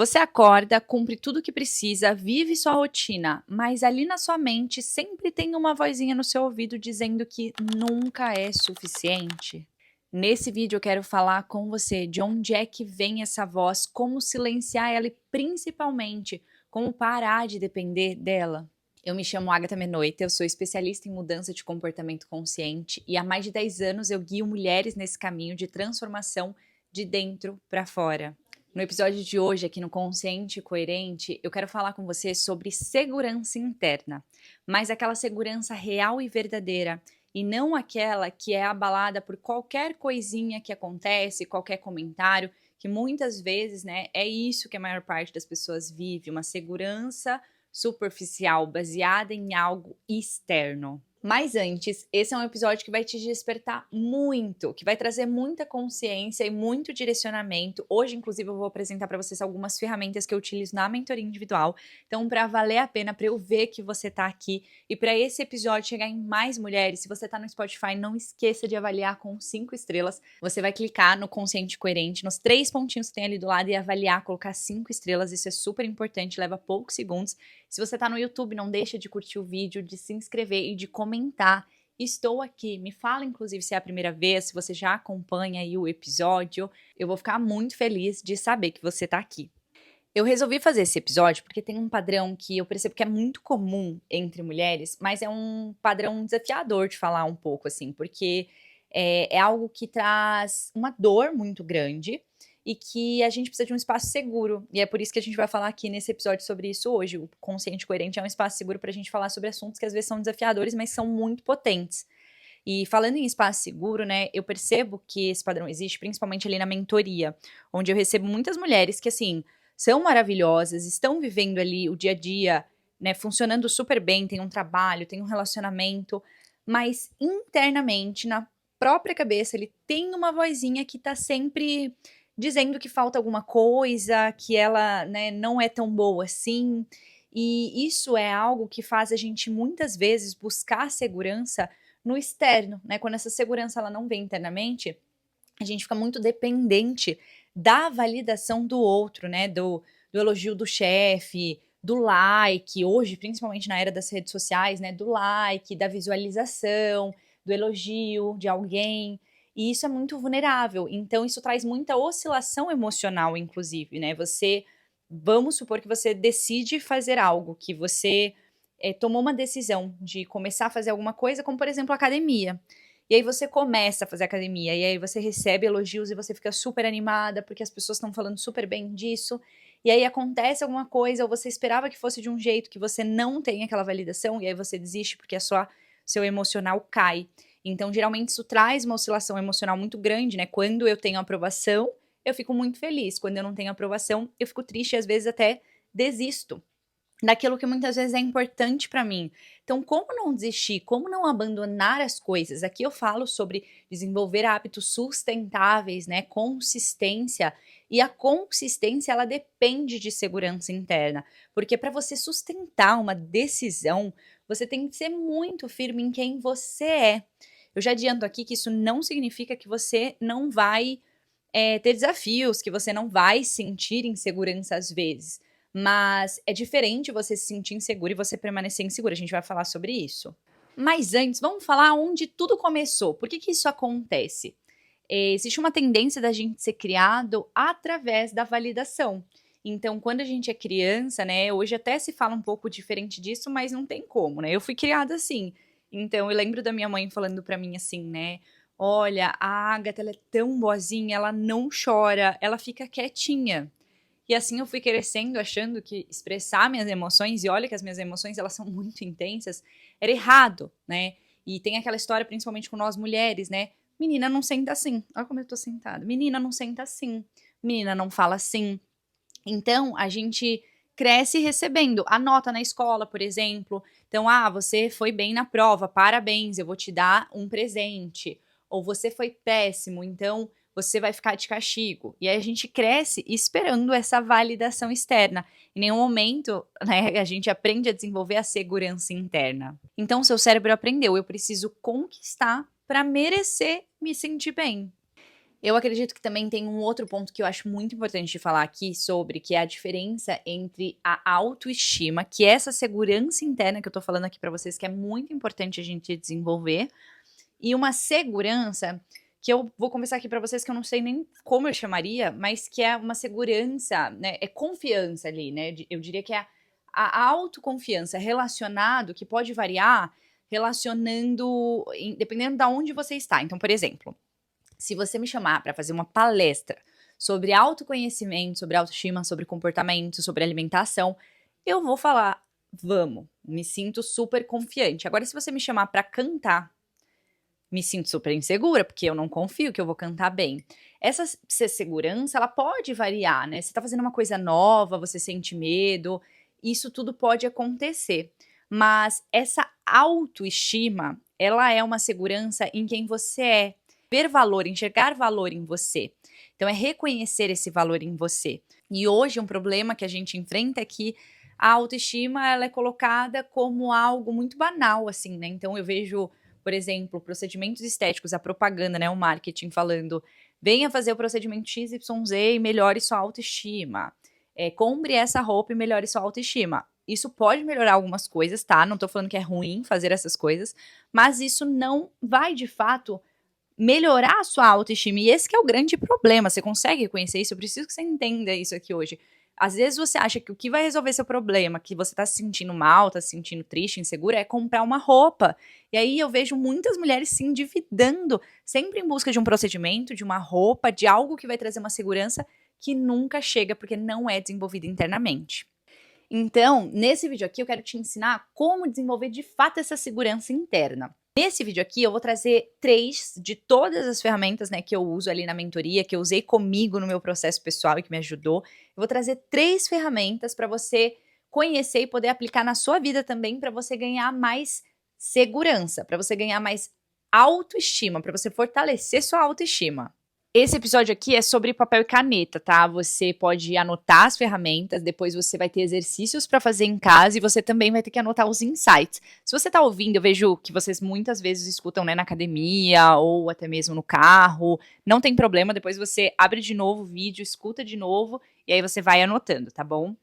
Você acorda, cumpre tudo o que precisa, vive sua rotina, mas ali na sua mente sempre tem uma vozinha no seu ouvido dizendo que nunca é suficiente. Nesse vídeo eu quero falar com você de onde é que vem essa voz, como silenciar ela e principalmente como parar de depender dela. Eu me chamo Agatha Menoita, eu sou especialista em mudança de comportamento consciente e há mais de 10 anos eu guio mulheres nesse caminho de transformação de dentro para fora. No episódio de hoje, aqui no Consciente e Coerente, eu quero falar com você sobre segurança interna, mas aquela segurança real e verdadeira, e não aquela que é abalada por qualquer coisinha que acontece, qualquer comentário, que muitas vezes, né, é isso que a maior parte das pessoas vive, uma segurança superficial, baseada em algo externo. Mas antes, esse é um episódio que vai te despertar muito, que vai trazer muita consciência e muito direcionamento. Hoje, inclusive, eu vou apresentar para vocês algumas ferramentas que eu utilizo na mentoria individual. Então, para valer a pena, para eu ver que você está aqui e para esse episódio chegar em mais mulheres, se você está no Spotify, não esqueça de avaliar com 5 estrelas. Você vai clicar no Consciente Coerente, nos 3 pontinhos que tem ali do lado e avaliar, colocar 5 estrelas. Isso é super importante, leva poucos segundos. Se você está no YouTube, não deixa de curtir o vídeo, de se inscrever e de comentar. Estou aqui, me fala inclusive se é a primeira vez, se você já acompanha aí o episódio. Eu vou ficar muito feliz de saber que você está aqui. Eu resolvi fazer esse episódio porque tem um padrão que eu percebo que é muito comum entre mulheres, mas é um padrão desafiador de falar um pouco assim, porque é algo que traz uma dor muito grande e que a gente precisa de um espaço seguro. E é por isso que a gente vai falar aqui nesse episódio sobre isso hoje. O Consciente Coerente é um espaço seguro para a gente falar sobre assuntos que às vezes são desafiadores, mas são muito potentes. E falando em espaço seguro, né, eu percebo que esse padrão existe principalmente ali na mentoria, onde eu recebo muitas mulheres que, assim, são maravilhosas, estão vivendo ali o dia a dia, né, funcionando super bem, tem um trabalho, tem um relacionamento, mas internamente, na própria cabeça, ele tem uma vozinha que tá sempre dizendo que falta alguma coisa, que ela, né, não é tão boa assim. E isso é algo que faz a gente muitas vezes buscar segurança no externo, né? Quando essa segurança ela não vem internamente, a gente fica muito dependente da validação do outro, né? Do elogio do chefe, do like, hoje, principalmente na era das redes sociais, né? Do like, da visualização, do elogio de alguém. E isso é muito vulnerável. Então, isso traz muita oscilação emocional, inclusive, né? Vamos supor que você decide fazer algo, que você tomou uma decisão de começar a fazer alguma coisa, como por exemplo academia. E aí você começa a fazer academia, e aí você recebe elogios e você fica super animada, porque as pessoas estão falando super bem disso. E aí acontece alguma coisa, ou você esperava que fosse de um jeito que você não tem aquela validação, e aí você desiste porque seu emocional cai. Então, geralmente, isso traz uma oscilação emocional muito grande, né? Quando eu tenho aprovação, eu fico muito feliz. Quando eu não tenho aprovação, eu fico triste e às vezes até desisto daquilo que muitas vezes é importante para mim. Então, como não desistir? Como não abandonar as coisas? Aqui eu falo sobre desenvolver hábitos sustentáveis, né? Consistência. E a consistência, ela depende de segurança interna. Porque para você sustentar uma decisão, você tem que ser muito firme em quem você é. Eu já adianto aqui que isso não significa que você não vai ter desafios, que você não vai sentir insegurança às vezes. Mas é diferente você se sentir inseguro e você permanecer inseguro. A gente vai falar sobre isso. Mas antes, vamos falar onde tudo começou. Por que que isso acontece? Existe uma tendência da gente ser criado através da validação. Então, quando a gente é criança, né? Hoje até se fala um pouco diferente disso, mas não tem como, né? Eu fui criada assim. Então, eu lembro da minha mãe falando pra mim assim, né? Olha, a Agatha, ela é tão boazinha, ela não chora, ela fica quietinha. E assim eu fui crescendo achando que expressar minhas emoções, e olha que as minhas emoções elas são muito intensas, era errado, né? E tem aquela história principalmente com nós mulheres, né? Menina não senta assim. Olha como eu tô sentada. Menina não senta assim. Menina não fala assim. Então a gente cresce recebendo a nota na escola, por exemplo. Então, você foi bem na prova, parabéns, eu vou te dar um presente. Ou você foi péssimo, então você vai ficar de castigo. E aí a gente cresce esperando essa validação externa. Em nenhum momento, né, a gente aprende a desenvolver a segurança interna. Então, seu cérebro aprendeu, eu preciso conquistar para merecer me sentir bem. Eu acredito que também tem um outro ponto que eu acho muito importante de falar aqui sobre, que é a diferença entre a autoestima, que é essa segurança interna que eu tô falando aqui pra vocês, que é muito importante a gente desenvolver, e uma segurança que eu vou conversar aqui pra vocês que eu não sei nem como eu chamaria, mas que é uma segurança, né, é confiança ali, né, eu diria que é a autoconfiança relacionado, que pode variar relacionando, dependendo da onde você está. Então, por exemplo, se você me chamar para fazer uma palestra sobre autoconhecimento, sobre autoestima, sobre comportamento, sobre alimentação, eu vou falar, vamos, me sinto super confiante. Agora, se você me chamar para cantar, me sinto super insegura, porque eu não confio que eu vou cantar bem. Essa segurança, ela pode variar, né? Você tá fazendo uma coisa nova, você sente medo, isso tudo pode acontecer. Mas essa autoestima, ela é uma segurança em quem você é. Ver valor, enxergar valor em você. Então, é reconhecer esse valor em você. E hoje, um problema que a gente enfrenta é que a autoestima, ela é colocada como algo muito banal, assim, né? Então, eu vejo, por exemplo, procedimentos estéticos, a propaganda, né, o marketing falando, venha fazer o procedimento XYZ e melhore sua autoestima. Compre essa roupa e melhore sua autoestima. Isso pode melhorar algumas coisas, tá? Não tô falando que é ruim fazer essas coisas, mas isso não vai, de fato, melhorar a sua autoestima. E esse que é o grande problema. Você consegue reconhecer isso? Eu preciso que você entenda isso aqui hoje. Às vezes você acha que o que vai resolver seu problema, que você tá se sentindo mal, tá se sentindo triste, insegura, é comprar uma roupa. E aí eu vejo muitas mulheres se endividando, sempre em busca de um procedimento, de uma roupa, de algo que vai trazer uma segurança que nunca chega, porque não é desenvolvida internamente. Então, nesse vídeo aqui eu quero te ensinar como desenvolver de fato essa segurança interna. Nesse vídeo aqui eu vou trazer 3 de todas as ferramentas, né, que eu uso ali na mentoria, que eu usei comigo no meu processo pessoal e que me ajudou. Eu vou trazer 3 ferramentas para você conhecer e poder aplicar na sua vida também, para você ganhar mais segurança, para você ganhar mais autoestima, para você fortalecer sua autoestima. Esse episódio aqui é sobre papel e caneta, tá? Você pode anotar as ferramentas, depois você vai ter exercícios para fazer em casa e você também vai ter que anotar os insights. Se você tá ouvindo, eu vejo que vocês muitas vezes escutam, né, na academia ou até mesmo no carro. Não tem problema, depois você abre de novo o vídeo, escuta de novo e aí você vai anotando, tá bom?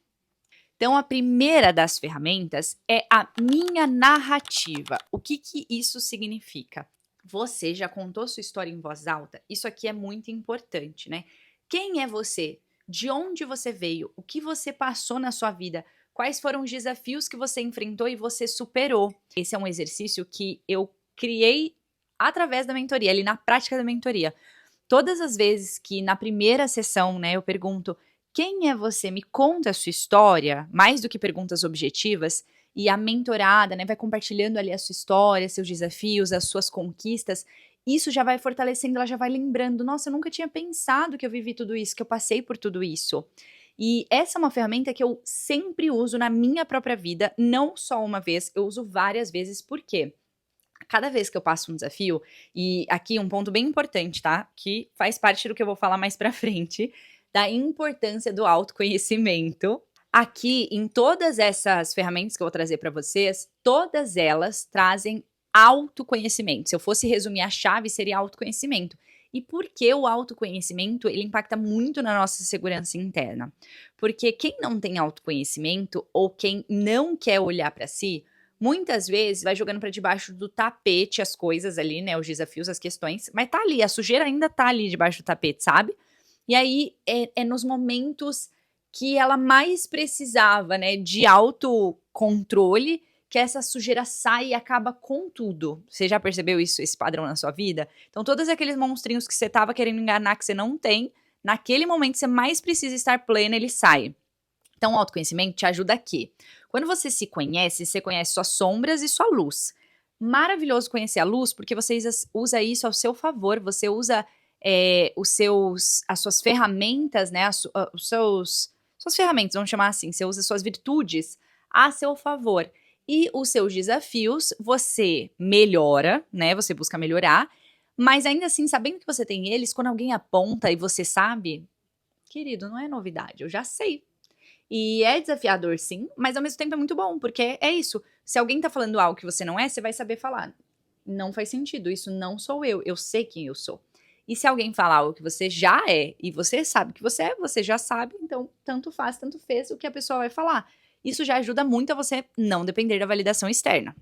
Então, a primeira das ferramentas é a minha narrativa. O que isso significa? Você já contou sua história em voz alta? Isso aqui é muito importante, né? Quem é você? De onde você veio? O que você passou na sua vida? Quais foram os desafios que você enfrentou e você superou? Esse é um exercício que eu criei através da mentoria, ali na prática da mentoria. Todas as vezes que na primeira sessão, né, eu pergunto: quem é você? Me conta a sua história, mais do que perguntas objetivas, e a mentorada, né, vai compartilhando ali a sua história, seus desafios, as suas conquistas. Isso já vai fortalecendo, ela já vai lembrando: nossa, eu nunca tinha pensado que eu vivi tudo isso, que eu passei por tudo isso. E essa é uma ferramenta que eu sempre uso na minha própria vida, não só uma vez, eu uso várias vezes. Por quê? Cada vez que eu passo um desafio, e aqui um ponto bem importante, tá? Que faz parte do que eu vou falar mais pra frente, da importância do autoconhecimento. Aqui, em todas essas ferramentas que eu vou trazer para vocês, todas elas trazem autoconhecimento. Se eu fosse resumir a chave, seria autoconhecimento. E por que o autoconhecimento, ele impacta muito na nossa segurança interna? Porque quem não tem autoconhecimento, ou quem não quer olhar para si, muitas vezes vai jogando para debaixo do tapete as coisas ali, né, os desafios, as questões, mas tá ali, a sujeira ainda tá ali debaixo do tapete, sabe? E aí é nos momentos que ela mais precisava, né, de autocontrole, que essa sujeira sai e acaba com tudo. Você já percebeu isso, esse padrão na sua vida? Então, todos aqueles monstrinhos que você tava querendo enganar, que você não tem, naquele momento que você mais precisa estar plena, ele sai. Então, o autoconhecimento te ajuda aqui. Quando você se conhece, você conhece suas sombras e sua luz. Maravilhoso conhecer a luz, porque você usa isso ao seu favor, você usa as suas ferramentas, né, suas ferramentas, vamos chamar assim, você usa suas virtudes a seu favor. E os seus desafios, você melhora, né, você busca melhorar, mas ainda assim, sabendo que você tem eles, quando alguém aponta e você sabe, querido, não é novidade, eu já sei. E é desafiador, sim, mas ao mesmo tempo é muito bom, porque é isso. Se alguém tá falando algo que você não é, você vai saber falar. Não faz sentido, isso não sou eu sei quem eu sou. E se alguém falar o que você já é, e você sabe que você já sabe, então tanto faz, tanto fez o que a pessoa vai falar. Isso já ajuda muito a você não depender da validação externa.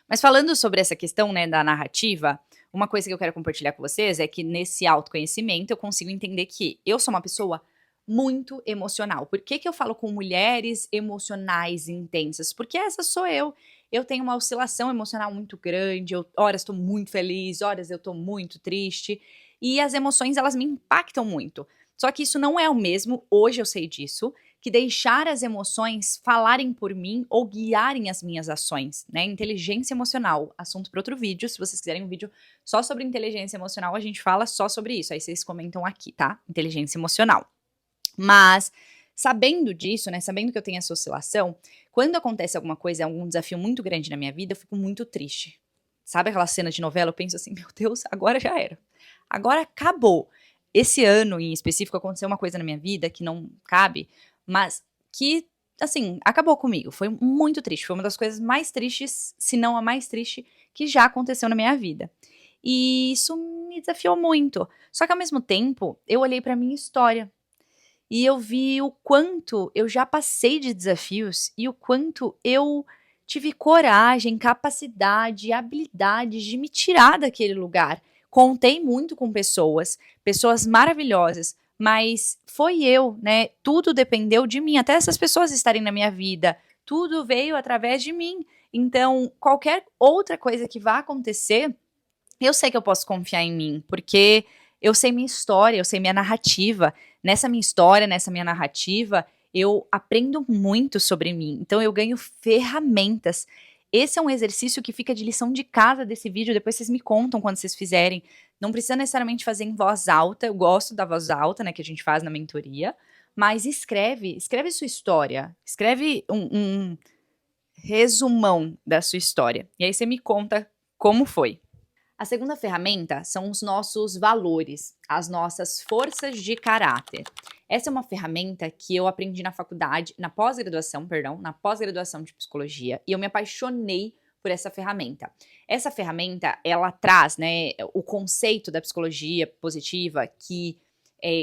Mas falando sobre essa questão, né, da narrativa, uma coisa que eu quero compartilhar com vocês é que nesse autoconhecimento eu consigo entender que eu sou uma pessoa muito emocional. Por que que eu falo com mulheres emocionais intensas? Porque essa sou eu. Eu tenho uma oscilação emocional muito grande, horas estou muito feliz, horas eu estou muito triste, e as emoções elas me impactam muito. Só que isso não é o mesmo, hoje eu sei disso, que deixar as emoções falarem por mim ou guiarem as minhas ações, né? Inteligência emocional, assunto para outro vídeo. Se vocês quiserem um vídeo só sobre inteligência emocional, a gente fala só sobre isso. Aí vocês comentam aqui, tá? Inteligência emocional. Mas, sabendo disso, né? Sabendo que eu tenho essa oscilação, quando acontece alguma coisa, algum desafio muito grande na minha vida, eu fico muito triste. Sabe aquela cena de novela? Eu penso assim, meu Deus, agora já era. Agora acabou. Esse ano, em específico, aconteceu uma coisa na minha vida que não cabe, mas que, assim, acabou comigo. Foi muito triste. Foi uma das coisas mais tristes, se não a mais triste, que já aconteceu na minha vida. E isso me desafiou muito. Só que ao mesmo tempo, eu olhei pra minha história e eu vi o quanto eu já passei de desafios e o quanto eu tive coragem, capacidade, habilidade de me tirar daquele lugar. Contei muito com pessoas, pessoas maravilhosas, mas foi eu, né? Tudo dependeu de mim, até essas pessoas estarem na minha vida. Tudo veio através de mim. Então, qualquer outra coisa que vá acontecer, eu sei que eu posso confiar em mim, porque eu sei minha história, eu sei minha narrativa. Nessa minha história, nessa minha narrativa, eu aprendo muito sobre mim. Então eu ganho ferramentas. Esse é um exercício que fica de lição de casa desse vídeo, depois vocês me contam quando vocês fizerem. Não precisa necessariamente fazer em voz alta, eu gosto da voz alta, né, que a gente faz na mentoria, mas escreve sua história, escreve um resumão da sua história. E aí você me conta como foi. A segunda ferramenta são os nossos valores, as nossas forças de caráter. Essa é uma ferramenta que eu aprendi na faculdade, na pós-graduação de psicologia, e eu me apaixonei por essa ferramenta. Essa ferramenta, ela traz, né, o conceito da psicologia positiva que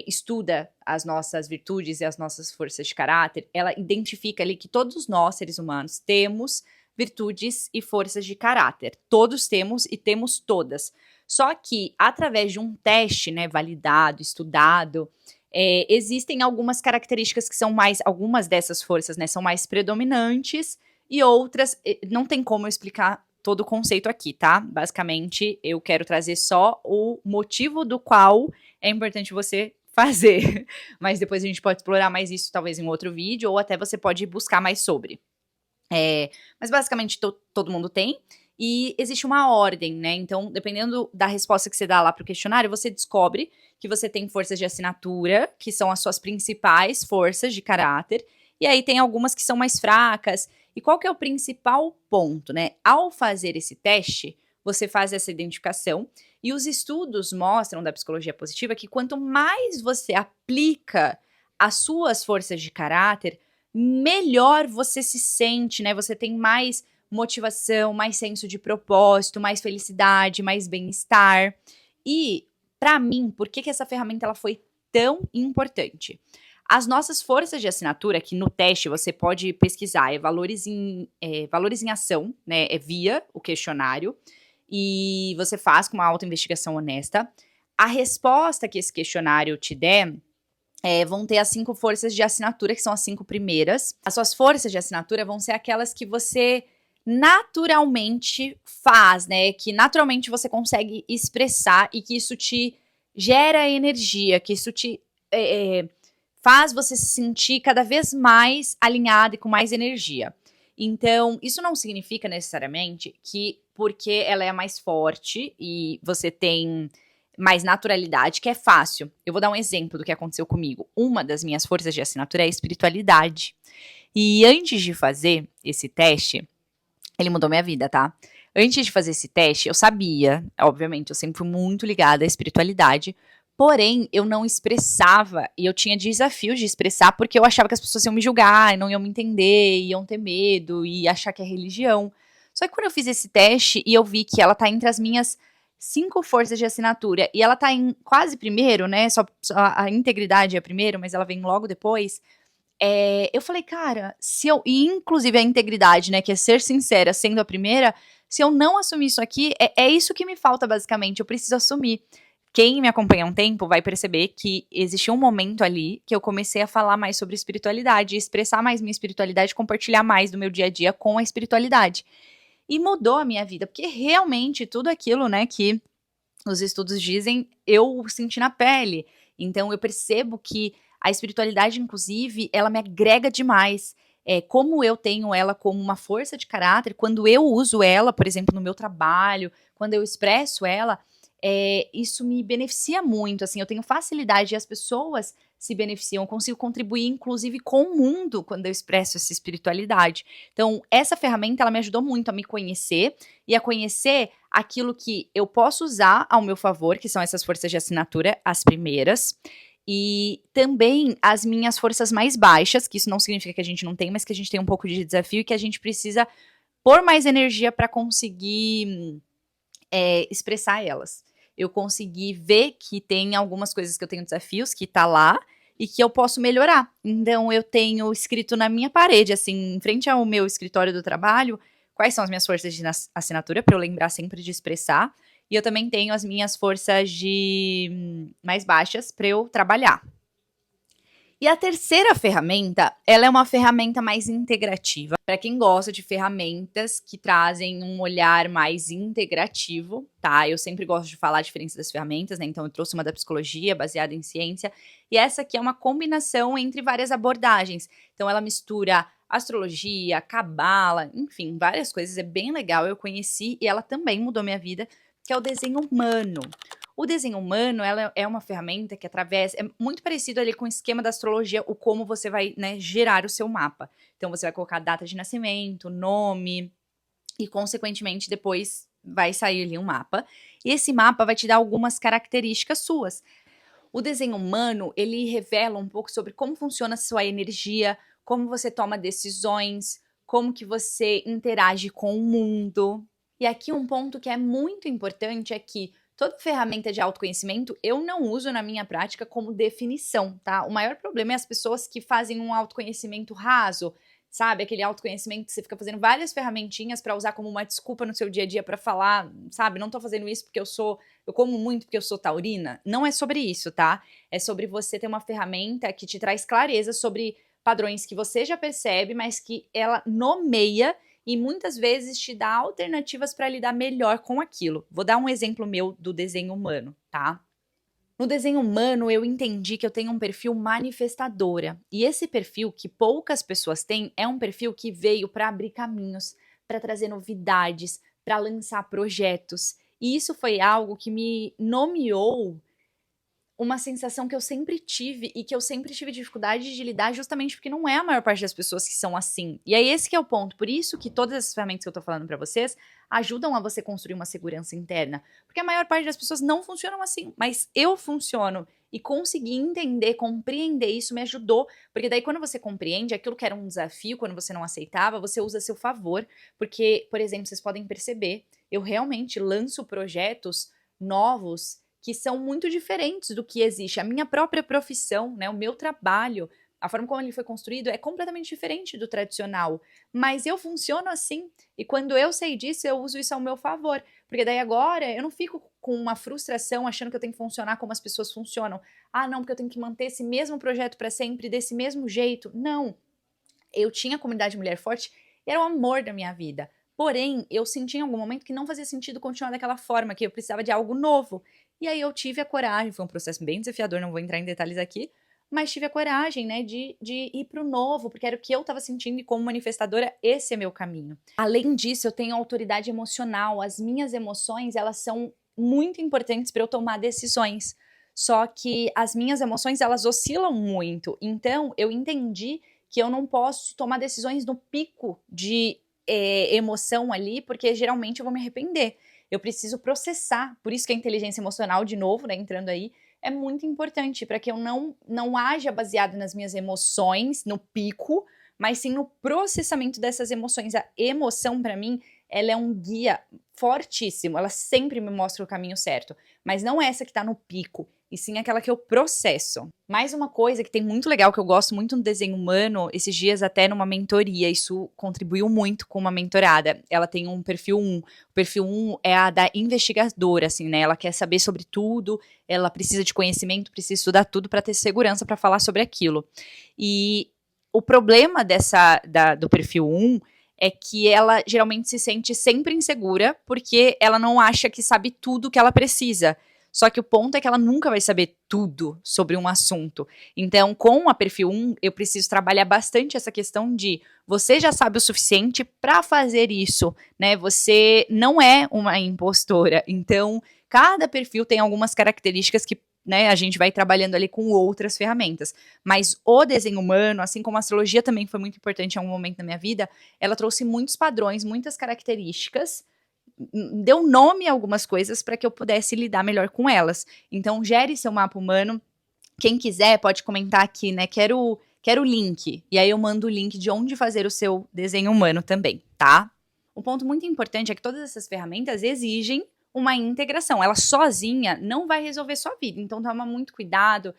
estuda as nossas virtudes e as nossas forças de caráter. Ela identifica ali que todos nós, seres humanos, temos virtudes e forças de caráter. Todos temos e temos todas. Só que, através de um teste, né, validado, estudado, existem algumas características que são mais, algumas dessas forças, né, são mais predominantes e outras, não tem como eu explicar todo o conceito aqui, tá? Basicamente, eu quero trazer só o motivo do qual é importante você fazer. Mas depois a gente pode explorar mais isso, talvez em outro vídeo, ou até você pode buscar mais sobre. Mas basicamente todo mundo tem, e existe uma ordem, né? Então, dependendo da resposta que você dá lá pro questionário, você descobre que você tem forças de assinatura, que são as suas principais forças de caráter, e aí tem algumas que são mais fracas. E qual que é o principal ponto, né? Ao fazer esse teste, você faz essa identificação, e os estudos mostram da psicologia positiva que quanto mais você aplica as suas forças de caráter, melhor você se sente, né? Você tem mais motivação, mais senso de propósito, mais felicidade, mais bem-estar. E, para mim, por que essa ferramenta ela foi tão importante? As nossas forças de assinatura, que no teste você pode pesquisar, valores em ação, né? É via o questionário, e você faz com uma autoinvestigação honesta. A resposta que esse questionário te der vão ter as 5 forças de assinatura, que são as 5 primeiras. As suas forças de assinatura vão ser aquelas que você naturalmente faz, né? Que naturalmente você consegue expressar e que isso te gera energia, que isso te faz você se sentir cada vez mais alinhado e com mais energia. Então, isso não significa necessariamente que porque ela é a mais forte e você tem mais naturalidade, que é fácil. Eu vou dar um exemplo do que aconteceu comigo. Uma das minhas forças de assinatura é a espiritualidade. E antes de fazer esse teste, ele mudou minha vida, tá? Antes de fazer esse teste, eu sabia, obviamente, eu sempre fui muito ligada à espiritualidade, porém, eu não expressava, e eu tinha desafios de expressar, porque eu achava que as pessoas iam me julgar, não iam me entender, iam ter medo, e achar que é religião. Só que quando eu fiz esse teste, e eu vi que ela tá entre as minhas 5 forças de assinatura, e ela tá em quase primeiro, né, só a integridade é primeiro, mas ela vem logo depois. Eu falei: "Cara, se eu", e inclusive a integridade, né, que é ser sincera sendo a primeira, se eu não assumir isso aqui, é isso que me falta basicamente, eu preciso assumir. Quem me acompanha há um tempo vai perceber que existiu um momento ali que eu comecei a falar mais sobre espiritualidade, expressar mais minha espiritualidade, compartilhar mais do meu dia a dia com a espiritualidade. E mudou a minha vida, porque realmente tudo aquilo, né, que os estudos dizem, eu senti na pele. Então eu percebo que a espiritualidade, inclusive, ela me agrega demais. Como eu tenho ela como uma força de caráter, quando eu uso ela, por exemplo, no meu trabalho, quando eu expresso ela, isso me beneficia muito. Assim, eu tenho facilidade e as pessoas se beneficiam, eu consigo contribuir, inclusive, com o mundo quando eu expresso essa espiritualidade. Então, essa ferramenta, ela me ajudou muito a me conhecer e a conhecer aquilo que eu posso usar ao meu favor, que são essas forças de assinatura, as primeiras, e também as minhas forças mais baixas, que isso não significa que a gente não tem, mas que a gente tem um pouco de desafio e que a gente precisa pôr mais energia para conseguir expressar elas. Eu consegui ver que tem algumas coisas que eu tenho desafios, que tá lá, e que eu posso melhorar. Então, eu tenho escrito na minha parede, assim, em frente ao meu escritório do trabalho, quais são as minhas forças de assinatura, para eu lembrar sempre de expressar. E eu também tenho as minhas forças de mais baixas para eu trabalhar. E a terceira ferramenta, ela é uma ferramenta mais integrativa, para quem gosta de ferramentas que trazem um olhar mais integrativo, tá? Eu sempre gosto de falar a diferença das ferramentas, né? Então eu trouxe uma da psicologia, baseada em ciência, e essa aqui é uma combinação entre várias abordagens. Então ela mistura astrologia, cabala, enfim, várias coisas, é bem legal. Eu conheci e ela também mudou minha vida, que é o desenho humano. O desenho humano, ela é uma ferramenta que através, é muito parecido ali com o esquema da astrologia, o como você vai, né, gerar o seu mapa. Então você vai colocar data de nascimento, nome e consequentemente depois vai sair ali um mapa. E esse mapa vai te dar algumas características suas. O desenho humano, ele revela um pouco sobre como funciona a sua energia, como você toma decisões, como que você interage com o mundo. E aqui um ponto que é muito importante é que toda ferramenta de autoconhecimento eu não uso na minha prática como definição, tá? O maior problema é as pessoas que fazem um autoconhecimento raso, sabe? Aquele autoconhecimento que você fica fazendo várias ferramentinhas para usar como uma desculpa no seu dia a dia para falar, sabe? Não tô fazendo isso porque eu como muito porque eu sou taurina. Não é sobre isso, tá? É sobre você ter uma ferramenta que te traz clareza sobre padrões que você já percebe, mas que ela nomeia e muitas vezes te dá alternativas para lidar melhor com aquilo. Vou dar um exemplo meu do desenho humano, tá? No desenho humano, eu entendi que eu tenho um perfil manifestadora. E esse perfil, que poucas pessoas têm, é um perfil que veio para abrir caminhos, para trazer novidades, para lançar projetos. E isso foi algo que me nomeou uma sensação que eu sempre tive e que eu sempre tive dificuldade de lidar justamente porque não é a maior parte das pessoas que são assim. E aí esse que é o ponto. Por isso que todas essas ferramentas que eu tô falando pra vocês ajudam a você construir uma segurança interna. Porque a maior parte das pessoas não funcionam assim, mas eu funciono. E conseguir entender, compreender isso me ajudou. Porque daí quando você compreende aquilo que era um desafio, quando você não aceitava, você usa a seu favor. Porque, por exemplo, vocês podem perceber, eu realmente lanço projetos novos que são muito diferentes do que existe. A minha própria profissão, né, o meu trabalho, a forma como ele foi construído é completamente diferente do tradicional. Mas eu funciono assim. E quando eu sei disso, eu uso isso ao meu favor. Porque daí agora eu não fico com uma frustração achando que eu tenho que funcionar como as pessoas funcionam. Ah, não, porque eu tenho que manter esse mesmo projeto para sempre, desse mesmo jeito. Não. Eu tinha a comunidade Mulher Forte e era o amor da minha vida. Porém, eu senti em algum momento que não fazia sentido continuar daquela forma, que eu precisava de algo novo. E aí eu tive a coragem, foi um processo bem desafiador, não vou entrar em detalhes aqui, mas tive a coragem, né, de ir pro novo, porque era o que eu tava sentindo e como manifestadora, esse é meu caminho. Além disso, eu tenho autoridade emocional, as minhas emoções, elas são muito importantes para eu tomar decisões. Só que as minhas emoções, elas oscilam muito. Então, eu entendi que eu não posso tomar decisões no pico de emoção ali, porque geralmente eu vou me arrepender. Eu preciso processar. Por isso que a inteligência emocional, de novo, né, entrando aí, é muito importante para que eu não haja baseado nas minhas emoções, no pico, mas sim no processamento dessas emoções. A emoção, para mim, ela é um guia fortíssimo, ela sempre me mostra o caminho certo, mas não essa que tá no pico, e sim aquela que eu processo. Mais uma coisa que tem muito legal, que eu gosto muito no desenho humano, esses dias até numa mentoria, isso contribuiu muito com uma mentorada. Ela tem um perfil 1. O perfil 1 é a da investigadora, assim, né? Ela quer saber sobre tudo, ela precisa de conhecimento, precisa estudar tudo para ter segurança para falar sobre aquilo. E o problema do perfil 1 é que ela geralmente se sente sempre insegura, porque ela não acha que sabe tudo que ela precisa. Só que o ponto é que ela nunca vai saber tudo sobre um assunto. Então, com a perfil 1, eu preciso trabalhar bastante essa questão de você já sabe o suficiente para fazer isso, né? Você não é uma impostora. Então, cada perfil tem algumas características que, né, a gente vai trabalhando ali com outras ferramentas. Mas o desenho humano, assim como a astrologia também foi muito importante em algum momento da minha vida, ela trouxe muitos padrões, muitas características, deu nome a algumas coisas para que eu pudesse lidar melhor com elas. Então, gere seu mapa humano. Quem quiser pode comentar aqui, né? Quero o link. E aí eu mando o link de onde fazer o seu desenho humano também, tá? Um ponto muito importante é que todas essas ferramentas exigem uma integração. Ela sozinha não vai resolver sua vida. Então, toma muito cuidado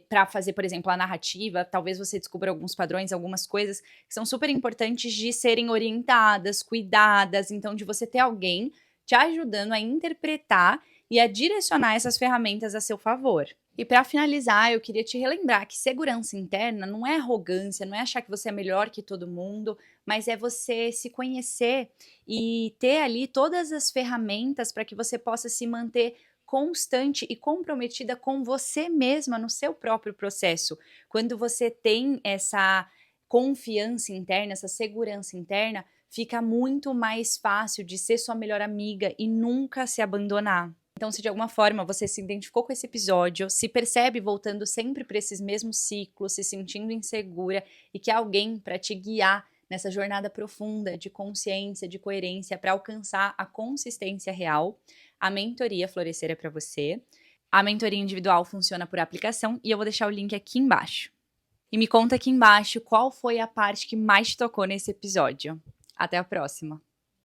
para fazer, por exemplo, a narrativa. Talvez você descubra alguns padrões, algumas coisas que são super importantes de serem orientadas, cuidadas. Então, de você ter alguém te ajudando a interpretar e a direcionar essas ferramentas a seu favor. E para finalizar, eu queria te relembrar que segurança interna não é arrogância, não é achar que você é melhor que todo mundo, mas é você se conhecer e ter ali todas as ferramentas para que você possa se manter constante e comprometida com você mesma no seu próprio processo. Quando você tem essa confiança interna, essa segurança interna, fica muito mais fácil de ser sua melhor amiga e nunca se abandonar. Então, se de alguma forma você se identificou com esse episódio, se percebe voltando sempre para esses mesmos ciclos, se sentindo insegura e que há alguém para te guiar nessa jornada profunda de consciência, de coerência para alcançar a consistência real, a mentoria Florescer é para você. A mentoria individual funciona por aplicação e eu vou deixar o link aqui embaixo. E me conta aqui embaixo qual foi a parte que mais te tocou nesse episódio. Até a próxima!